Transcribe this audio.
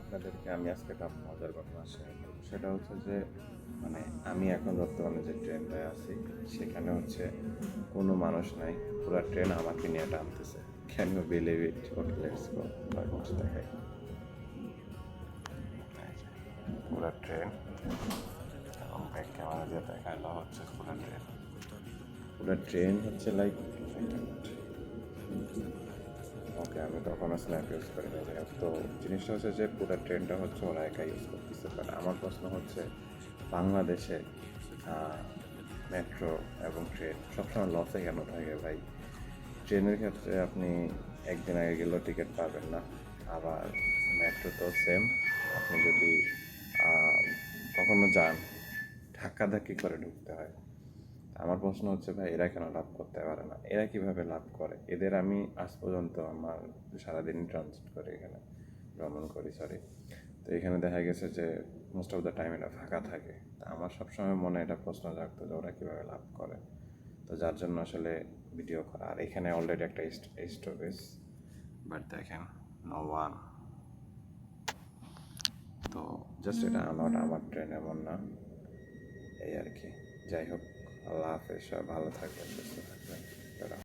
আপনাদেরকে আমি আজকে একটা মজার ঘটনা শেয়ার করবো। সেটা হচ্ছে যে মানে আমি এখন বর্তমানে যে ট্রেনটায় আছি সেখানে হচ্ছে কোনো মানুষ নাই, পুরো ট্রেন আমাকে নিয়ে টানতেছে। Can you believe it? Okay, let's go. দেখাই পুরো ট্রেন এবং ব্যাক ক্যামেরা দিয়ে দেখাইলো হচ্ছে পুরো ট্রেন হচ্ছে লাইক ওকে, আমি কখনো স্ন্যাপ ইউজ করি না। তো জিনিসটা হচ্ছে যে পুরো ট্রেনটা হচ্ছে ওরা একা ইউজ করতেছে। বাট আমার প্রশ্ন হচ্ছে বাংলাদেশে মেট্রো এবং ট্রেন সবসময় লসে কেন থাকে ভাই? ট্রেনের ক্ষেত্রে আপনি একদিন আগে গেলেও টিকিট পাবেন না, আবার মেট্রো তো সেম। আপনি যদি কখনো যান ধাক্কাধাক্কি করে ঢুকতে হয়। আমার প্রশ্ন হচ্ছে ভাই এরা কেন লাভ করতে পারে না? এরা কিভাবে লাভ করে? এদের আমি আজ পর্যন্ত আমার সারাদিন ট্রানজিট করে এখানে ভ্রমণ করি, সরি। তো এখানে দেখা গেছে যে মোস্ট অফ দ্য টাইম এটা ফাঁকা থাকে। তা আমার সবসময় মনে এটা প্রশ্ন জাগতো যে ওরা কীভাবে লাভ করে। তো যার জন্য আসলে ভিডিও করা। আর এখানে অলরেডি একটা স্টপেজ, বাট দেখেন নো ওয়ান। তো জাস্ট এটা আমার ট্রেন এমন না, এই আর কি। যাই হোক, আল্লাহ হাফেজ, সবাই ভালো থাকবেন, সুস্থ থাকবেন।